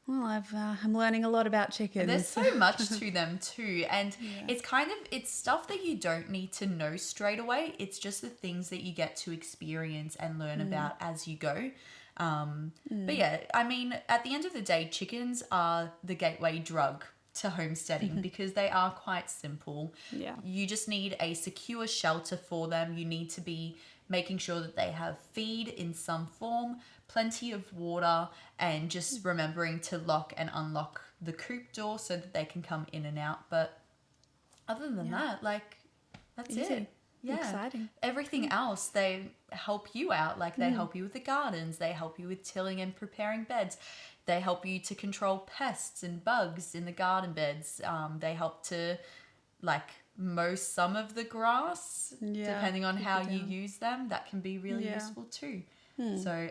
S2: Well, I'm learning a lot about chickens.
S1: There's so much to them too. And it's stuff that you don't need to know straight away. It's just the things that you get to experience and learn about as you go. But yeah, I mean, at the end of the day, chickens are the gateway drug to homesteading because they are quite simple.
S2: Yeah.
S1: You just need a secure shelter for them. You need to be making sure that they have feed in some form, plenty of water, and just remembering to lock and unlock the coop door so that they can come in and out. But other than that, like, that's it. Yeah.
S2: Exciting.
S1: Everything else, they help you out. Like they help you with the gardens. They help you with tilling and preparing beds. They help you to control pests and bugs in the garden beds. They help to like mow some of the grass, depending on how you use them. That can be really useful too. So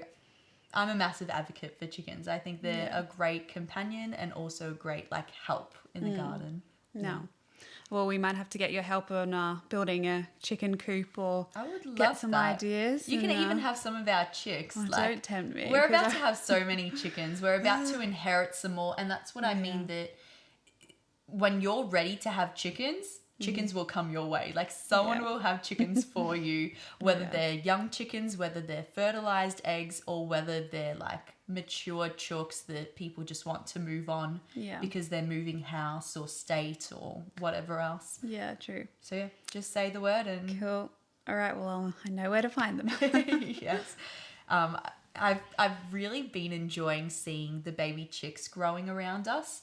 S1: I'm a massive advocate for chickens. I think they're a great companion and also a great like help in the garden.
S2: No. well, we might have to get your help on building a chicken coop, or
S1: I would love
S2: get some
S1: that.
S2: ideas.
S1: You can
S2: and,
S1: even have some of our chicks.
S2: oh,
S1: like,
S2: don't tempt me.
S1: We're about to have so many chickens. We're about to inherit some more. And that's what I mean, that when you're ready to have chickens will come your way. Like someone will have chickens for you, whether they're young chickens, whether they're fertilized eggs, or whether they're like mature chooks that people just want to move on because they're moving house or state or whatever else.
S2: Yeah, true.
S1: So yeah, just say the word and
S2: Cool. All right, well, I know where to find them.
S1: yes. I've really been enjoying seeing the baby chicks growing around us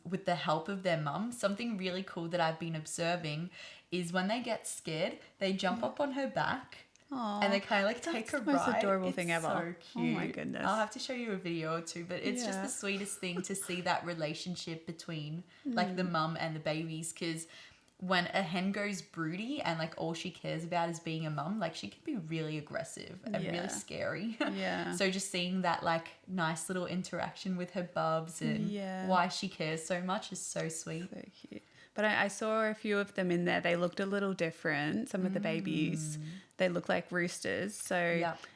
S1: with the help of their mum. Something really cool that I've been observing is when they get scared, they jump up on her back.
S2: Aww,
S1: and they kind of like take a ride.
S2: That's the most adorable
S1: it's
S2: thing ever.
S1: So cute.
S2: Oh my goodness.
S1: I'll have to show you a video or two, but it's just the sweetest thing to see that relationship between like the mum and the babies, because when a hen goes broody and like all she cares about is being a mum, like she can be really aggressive and really scary.
S2: Yeah.
S1: So just seeing that like nice little interaction with her bubs and why she cares so much is so sweet.
S2: So cute. But I saw a few of them in there. They looked a little different. Some of the babies, they look like roosters. So,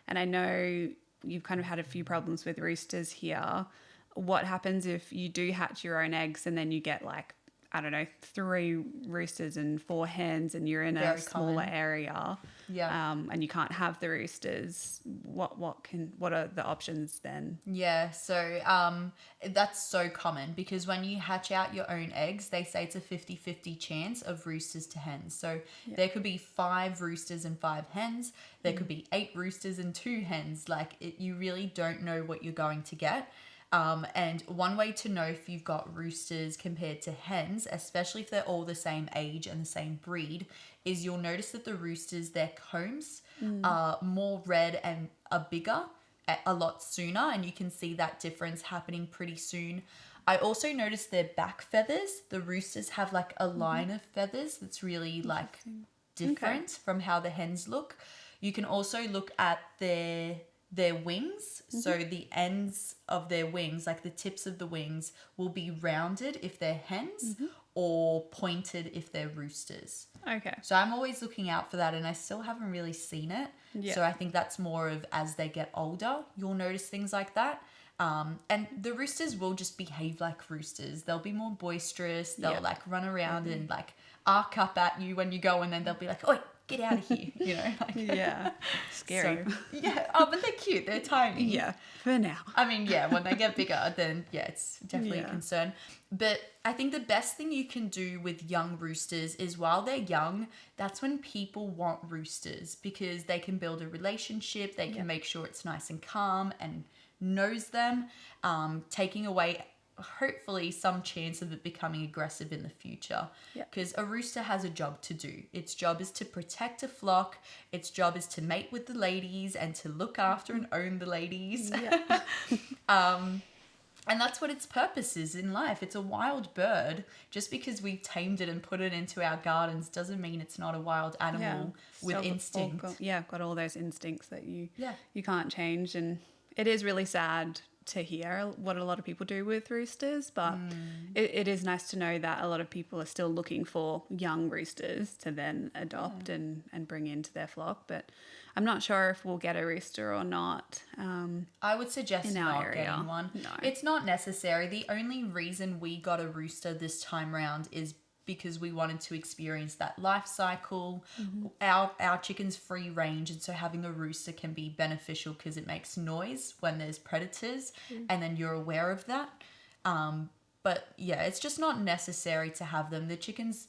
S2: and I know you've kind of had a few problems with roosters here. What happens if you do hatch your own eggs and then you get like, I don't know, 3 roosters and 4 hens, and you're in a smaller area, and you can't have the roosters? What are the options then?
S1: Yeah, so that's so common, because when you hatch out your own eggs, they say it's a 50-50 chance of roosters to hens. So there could be 5 roosters and 5 hens. There could be 8 roosters and 2 hens. Like you really don't know what you're going to get. And one way to know if you've got roosters compared to hens, especially if they're all the same age and the same breed, is you'll notice that the roosters, their combs are more red and are bigger a lot sooner, and you can see that difference happening pretty soon. I also noticed their back feathers. The roosters have like a line of feathers that's really like different from how the hens look. You can also look at their wings. So the ends of their wings, like the tips of the wings, will be rounded if they're hens or pointed if they're roosters.
S2: Okay.
S1: So I'm always looking out for that, and I still haven't really seen it. Yeah. So I think that's more of as they get older, you'll notice things like that. And the roosters will just behave like roosters. They'll be more boisterous. They'll like run around and like arc up at you when you go, and then they'll be like, "Oi, get out of here," you know? Like,
S2: scary.
S1: So, but they're cute. They're tiny.
S2: Yeah, for now.
S1: I mean, when they get bigger, then it's definitely a concern. But I think the best thing you can do with young roosters is, while they're young, that's when people want roosters, because they can build a relationship. They can make sure it's nice and calm and knows them, taking away hopefully some chance of it becoming aggressive in the future, because a rooster has a job to do. Its job is to protect a flock. Its job is to mate with the ladies and to look after and own the ladies. And that's what its purpose is in life. It's a wild bird. Just because we've tamed it and put it into our gardens doesn't mean it's not a wild animal with instinct.
S2: Got all those instincts that you can't change. And it is really sad to hear what a lot of people do with roosters, but it is nice to know that a lot of people are still looking for young roosters to then adopt and bring into their flock. But I'm not sure if we'll get a rooster or not.
S1: I would suggest not getting one.
S2: No.
S1: It's not necessary. The only reason we got a rooster this time round is because we wanted to experience that life cycle. Our chicken's free range, and so having a rooster can be beneficial because it makes noise when there's predators, and then you're aware of that. But it's just not necessary to have them. The chickens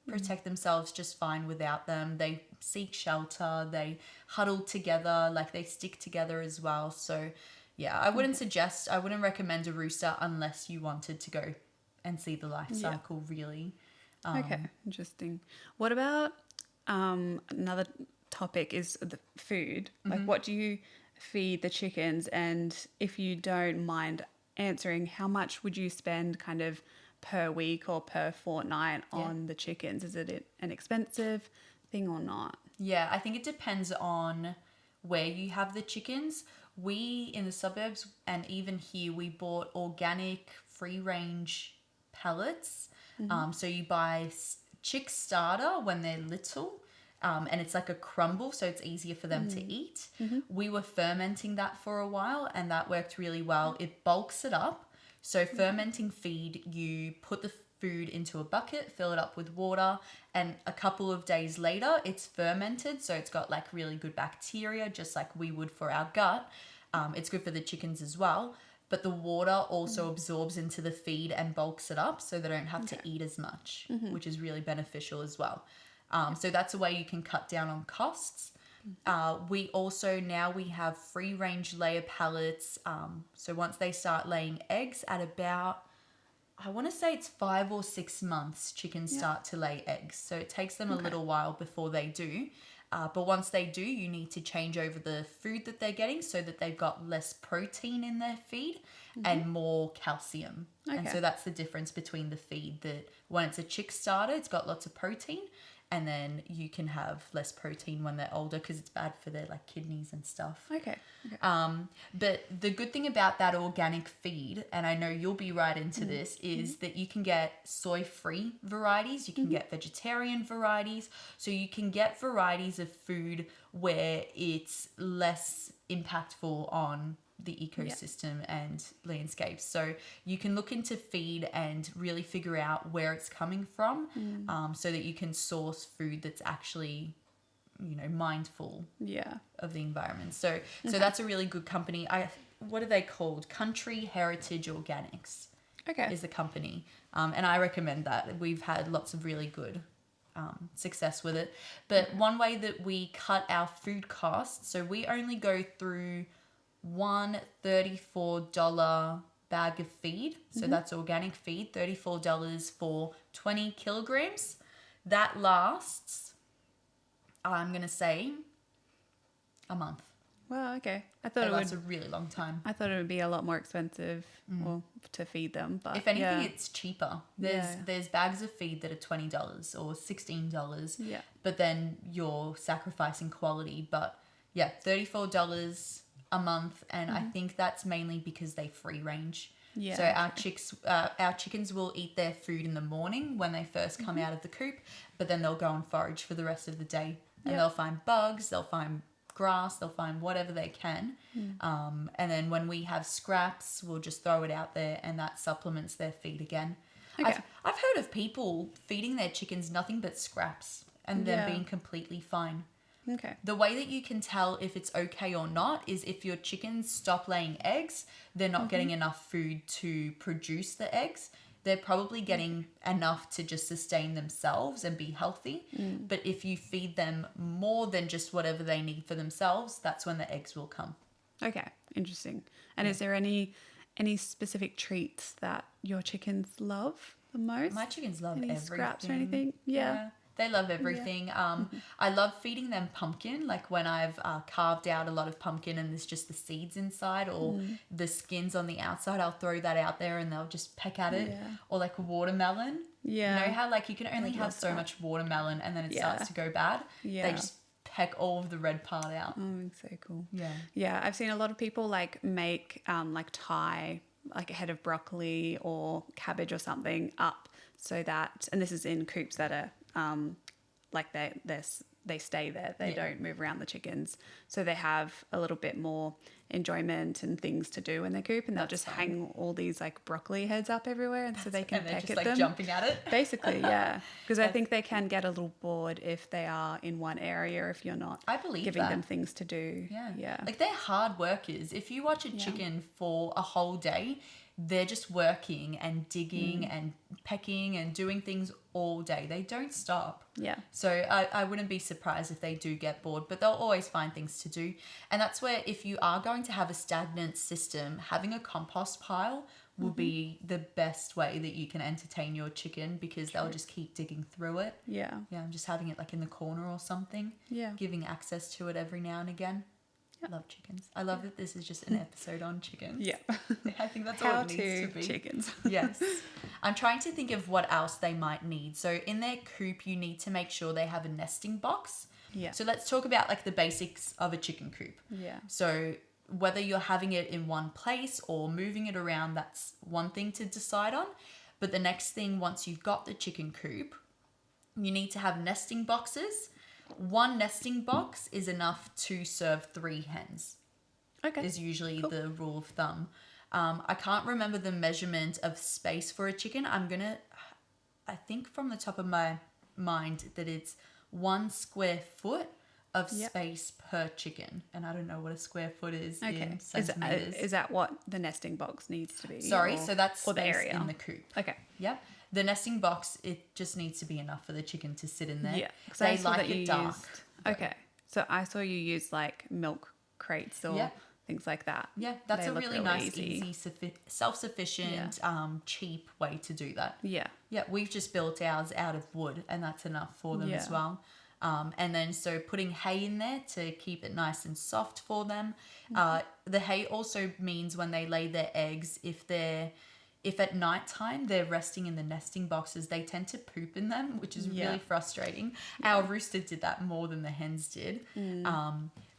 S1: protect themselves just fine without them. They seek shelter, they huddle together, like they stick together as well. So I wouldn't recommend a rooster unless you wanted to go and see the life cycle, really.
S2: Okay, interesting. What about another topic is the food? Like, what do you feed the chickens? And if you don't mind answering, how much would you spend kind of per week or per fortnight on the chickens? Is it an expensive thing or not?
S1: Yeah, I think it depends on where you have the chickens. We, in the suburbs and even here, we bought organic, free-range pellets. So you buy chick starter when they're little. And it's like a crumble, so it's easier for them to eat. We were fermenting that for a while, and that worked really well. It bulks it up. So fermenting feed, you put the food into a bucket, fill it up with water, and a couple of days later, it's fermented. So it's got like really good bacteria, just like we would for our gut. It's good for the chickens as well. But the water also absorbs into the feed and bulks it up, so they don't have to eat as much, which is really beneficial as well. So that's a way you can cut down on costs. We also now we have free range layer pellets. So once they start laying eggs at about, I want to say it's 5 or 6 months, chickens start to lay eggs. So it takes them a little while before they do. But once they do, you need to change over the food that they're getting so that they've got less protein in their feed and more calcium. And so that's the difference between the feed, that when it's a chick starter, it's got lots of protein. And then you can have less protein when they're older because it's bad for their like kidneys and stuff.
S2: Okay.
S1: But the good thing about that organic feed, and I know you'll be right into this, is that you can get soy-free varieties, you can get vegetarian varieties, so you can get varieties of food where it's less impactful on the ecosystem and landscapes. So you can look into feed and really figure out where it's coming from, so that you can source food that's actually, you know, mindful of the environment. So that's a really good company. What are they called? Country Heritage Organics is the company. And I recommend that. We've had lots of really good success with it. But one way that we cut our food costs, so we only go through one $34 bag of feed. So that's organic feed, $34 for 20 kilograms. That lasts, I'm going to say, a month.
S2: Wow, okay. I thought it
S1: lasts a really long time.
S2: I thought it would be a lot more expensive to feed them, but
S1: if anything, it's cheaper. There's bags of feed that are $20 or $16.
S2: Yeah.
S1: But then you're sacrificing quality. But yeah, $34 a month, and I think that's mainly because they free range. Yeah. So our chickens will eat their food in the morning when they first come out of the coop, but then they'll go and forage for the rest of the day, and they'll find bugs, they'll find grass, they'll find whatever they can. And then when we have scraps, we'll just throw it out there, and that supplements their feed again. I've heard of people feeding their chickens nothing but scraps and them being completely fine.
S2: Okay.
S1: The way that you can tell if it's okay or not is if your chickens stop laying eggs, they're not getting enough food to produce the eggs. They're probably getting enough to just sustain themselves and be healthy. But if you feed them more than just whatever they need for themselves, that's when the eggs will come.
S2: Okay, interesting. And is there any specific treats that your chickens love the most?
S1: My chickens love
S2: any
S1: everything.
S2: Scraps or anything? Yeah.
S1: They love everything. I love feeding them pumpkin, like when I've carved out a lot of pumpkin and there's just the seeds inside or the skins on the outside, I'll throw that out there and they'll just peck at it. Or like watermelon. Yeah. You know how like you can only have so much watermelon and then it starts to go bad? Yeah. They just peck all of the red part out.
S2: Oh, so cool.
S1: Yeah.
S2: Yeah, I've seen a lot of people like make like tie like a head of broccoli or cabbage or something up so that, and this is in coops that are like they stay there. They don't move around the chickens. So they have a little bit more enjoyment and things to do in their coop, and they'll just hang all these like broccoli heads up everywhere, and so they can peck at them.
S1: Jumping at it.
S2: Basically, yeah. Because I think they can get a little bored if they are in one area if you're not giving them things to do. Yeah.
S1: Like they're hard workers. If you watch a chicken for a whole day, they're just working and digging and pecking and doing things all day. They don't stop.
S2: Yeah.
S1: So I wouldn't be surprised if they do get bored, but they'll always find things to do. And that's where if you are going to have a stagnant system, having a compost pile will be the best way that you can entertain your chicken, because they'll just keep digging through it.
S2: Yeah.
S1: Yeah, just having it like in the corner or something.
S2: Yeah.
S1: Giving access to it every now and again. I love chickens. I love that this is just an episode on chickens.
S2: Yeah.
S1: I think that's all it needs to be.
S2: Chickens.
S1: Yes. I'm trying to think of what else they might need. So in their coop, you need to make sure they have a nesting box.
S2: Yeah.
S1: So let's talk about like the basics of a chicken coop.
S2: Yeah.
S1: So whether you're having it in one place or moving it around, that's one thing to decide on. But the next thing, once you've got the chicken coop, you need to have nesting boxes. 1 nesting box is enough to serve 3 hens.
S2: Okay.
S1: Is usually the rule of thumb. I can't remember the measurement of space for a chicken. I think from the top of my mind that it's 1 square foot of space per chicken. And I don't know what a square foot is in centimeters.
S2: Is that what the nesting box needs to be?
S1: Sorry, so that's space
S2: the area
S1: in the coop.
S2: Okay.
S1: Yep. The nesting box, it just needs to be enough for the chicken to sit in there.
S2: Yeah.
S1: They like it dark.
S2: Okay. So I saw you use like milk crates or things like that.
S1: Yeah, that's
S2: They
S1: a
S2: look
S1: really nice, easy, self-sufficient, cheap way to do that.
S2: Yeah.
S1: Yeah, we've just built ours out of wood, and that's enough for them as well. And then so putting hay in there to keep it nice and soft for them. The hay also means when they lay their eggs, if at nighttime they're resting in the nesting boxes, they tend to poop in them, which is really frustrating. Our rooster did that more than the hens did.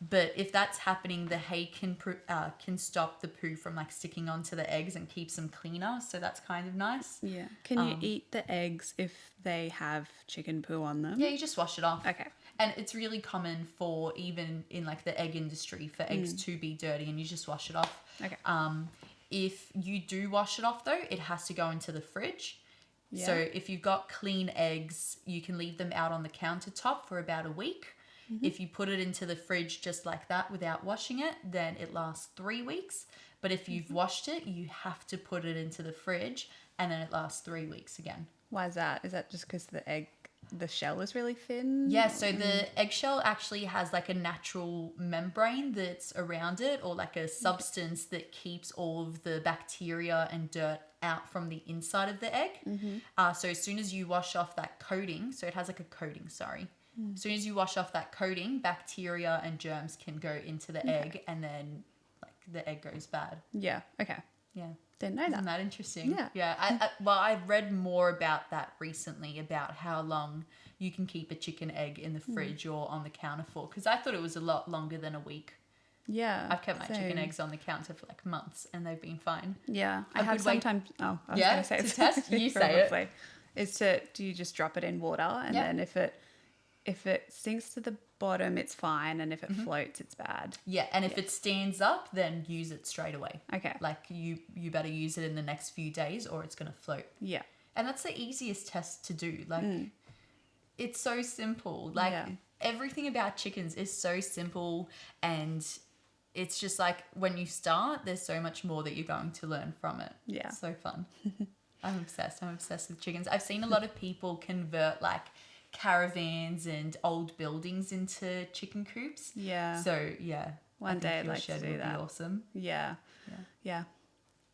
S1: But if that's happening, the hay can stop the poo from like sticking onto the eggs and keeps them cleaner. So that's kind of nice.
S2: Yeah. Can you eat the eggs if they have chicken poo on them?
S1: Yeah, you just wash it off.
S2: Okay.
S1: And it's really common for even in like the egg industry for eggs to be dirty, and you just wash it off.
S2: Okay.
S1: If you do wash it off though, it has to go into the fridge.
S2: Yeah.
S1: So if you've got clean eggs, you can leave them out on the countertop for about a week. If you put it into the fridge just like that without washing it, then it lasts 3 weeks. But if you've washed it, you have to put it into the fridge, and then it lasts 3 weeks again.
S2: Why is that? Is that just because the shell is really thin?
S1: Yeah, so the eggshell actually has like a natural membrane that's around it, or like a substance that keeps all of the bacteria and dirt out from the inside of the egg. So as soon as you wash off that coating, so it has like a coating, sorry. As soon as you wash off that coating, bacteria and germs can go into the egg, and then like the egg goes bad.
S2: Yeah. Okay.
S1: Yeah.
S2: Didn't know that.
S1: Isn't that interesting?
S2: Yeah.
S1: Yeah. I've read more about that recently, about how long you can keep a chicken egg in the fridge or on the counter for, because I thought it was a lot longer than a week.
S2: Yeah.
S1: I've kept my chicken eggs on the counter for like months, and they've been fine.
S2: Yeah. I have sometimes. Oh, I was
S1: yeah,
S2: going to say
S1: to test. You say it.
S2: Do you just drop it in water, and then if it sinks to the bottom, it's fine, and if it floats, it's bad.
S1: Yeah, and if it stands up, then use it straight away.
S2: Okay.
S1: Like you better use it in the next few days, or it's going to float.
S2: Yeah.
S1: And that's the easiest test to do. Like it's so simple. Like everything about chickens is so simple, and it's just like when you start, there's so much more that you're going to learn from it.
S2: Yeah.
S1: It's so fun. I'm obsessed with chickens. I've seen a lot of people convert like caravans and old buildings into chicken coops.
S2: Yeah.
S1: So yeah,
S2: One day I'd like to do that.
S1: Be awesome.
S2: Yeah. Yeah.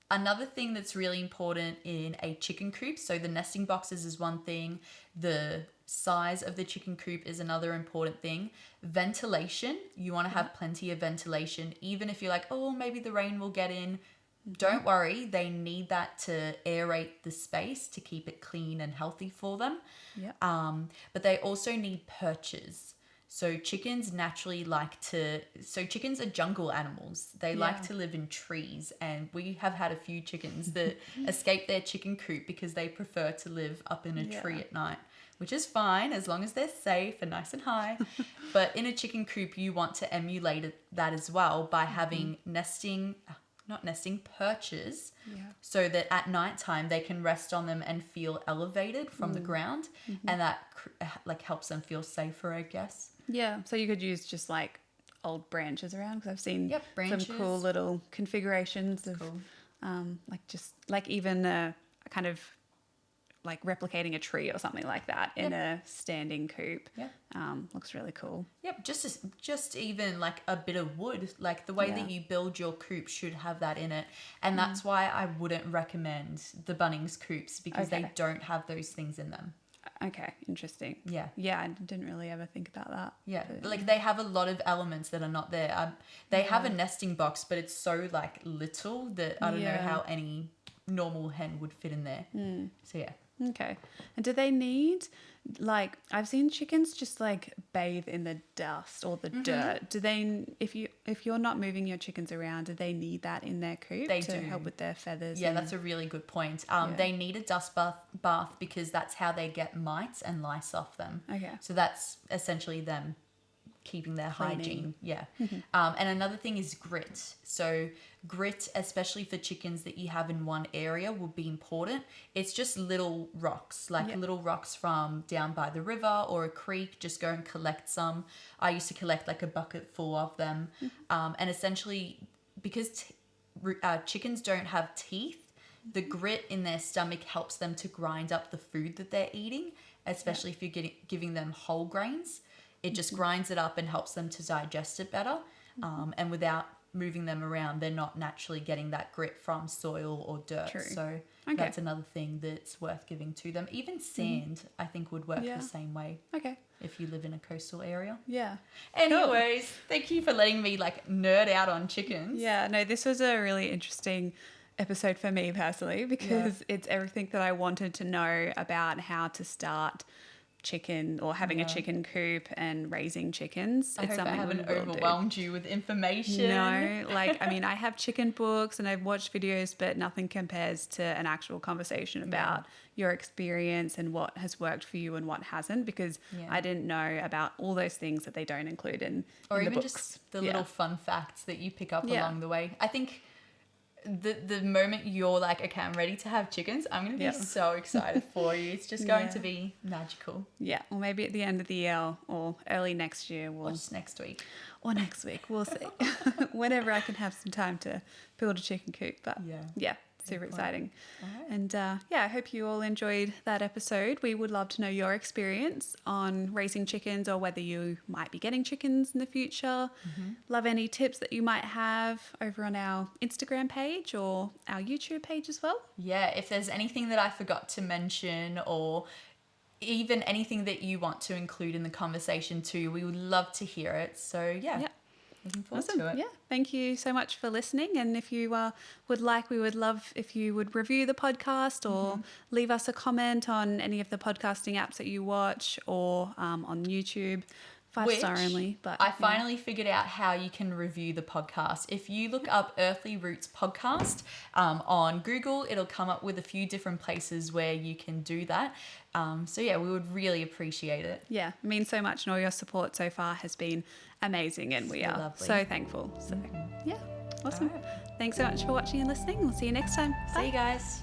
S1: Another thing that's really important in a chicken coop, so the nesting boxes is one thing, the size of the chicken coop is another important thing. Ventilation, you want to have plenty of ventilation, even if you're like, oh, maybe the rain will get in. Don't worry, they need that to aerate the space to keep it clean and healthy for them.
S2: Yeah.
S1: But they also need perches. So chickens chickens are jungle animals. They like to live in trees, and we have had a few chickens that escape their chicken coop because they prefer to live up in a tree at night, which is fine as long as they're safe and nice and high. But in a chicken coop, you want to emulate that as well by having perches, so that at nighttime they can rest on them and feel elevated from the ground, and that like helps them feel safer, I guess.
S2: Yeah, so you could use just like old branches around, because I've seen
S1: branches.
S2: some cool little configurations of like just like even a kind of like replicating a tree or something like that in a standing coop. Looks really cool. Yep,
S1: just even like a bit of wood, like the way that you build your coop should have that in it. And that's why I wouldn't recommend the Bunnings coops, because they don't have those things in them.
S2: Okay, interesting.
S1: Yeah.
S2: Yeah, I didn't really ever think about that.
S1: Yeah, like they have a lot of elements that are not there. They have a nesting box, but it's so like little that I don't know how any normal hen would fit in there. So yeah.
S2: Okay. And do they need, like, I've seen chickens just like bathe in the dust or the dirt. Do they, if you're not moving your chickens around, do they need that in their coop to help with their feathers?
S1: Yeah, that's a really good point. They need a dust bath because that's how they get mites and lice off them.
S2: Okay.
S1: So that's essentially them keeping their hygiene. Yeah. And another thing is grit. So grit, especially for chickens that you have in one area, will be important. It's just little rocks, like little rocks from down by the river or a creek. Just go and collect some. I used to collect like a bucket full of them. And essentially, because chickens don't have teeth, the grit in their stomach helps them to grind up the food that they're eating, especially if you're giving them whole grains. It just grinds it up and helps them to digest it better. And without moving them around, they're not naturally getting that grit from soil or dirt.
S2: True.
S1: So that's another thing that's worth giving to them. Even sand, I think, would work the same way.
S2: Okay.
S1: If you live in a coastal area.
S2: Yeah.
S1: Anyways, thank you for letting me like nerd out on chickens.
S2: Yeah, no, this was a really interesting episode for me personally because it's everything that I wanted to know about how to start chicken or having a chicken coop and raising chickens.
S1: I hope I haven't overwhelmed you with information.
S2: No, like, I mean, I have chicken books and I've watched videos, but nothing compares to an actual conversation about your experience and what has worked for you and what hasn't, because I didn't know about all those things that they don't include in
S1: or
S2: in
S1: even
S2: the books.
S1: just the little fun facts that you pick up along the way. I think the moment you're like, okay, I'm ready to have chickens, I'm going to be so excited for you. It's just going to be magical.
S2: Yeah, or maybe at the end of the year or early next year.
S1: Or just next week.
S2: Or next week, we'll see. Whenever I can have some time to build a chicken coop. But yeah, super exciting.
S1: Right.
S2: And I hope you all enjoyed that episode. We would love to know your experience on raising chickens or whether you might be getting chickens in the future. Love any tips that you might have over on our Instagram page or our YouTube page as well.
S1: Yeah, if there's anything that I forgot to mention or even anything that you want to include in the conversation too, we would love to hear it. So looking forward to it.
S2: Yeah, thank you so much for listening. And if you we would love if you would review the podcast or leave us a comment on any of the podcasting apps that you watch or on YouTube. 5-star only. But
S1: I finally figured out how you can review the podcast. If you look up Earthly Roots Podcast on Google, it'll come up with a few different places where you can do that. We would really appreciate it.
S2: Yeah, it means so much, and all your support so far has been amazing, and we are so thankful. So awesome. Right. Thanks so much for watching and listening. We'll see you next time. Bye.
S1: See you guys.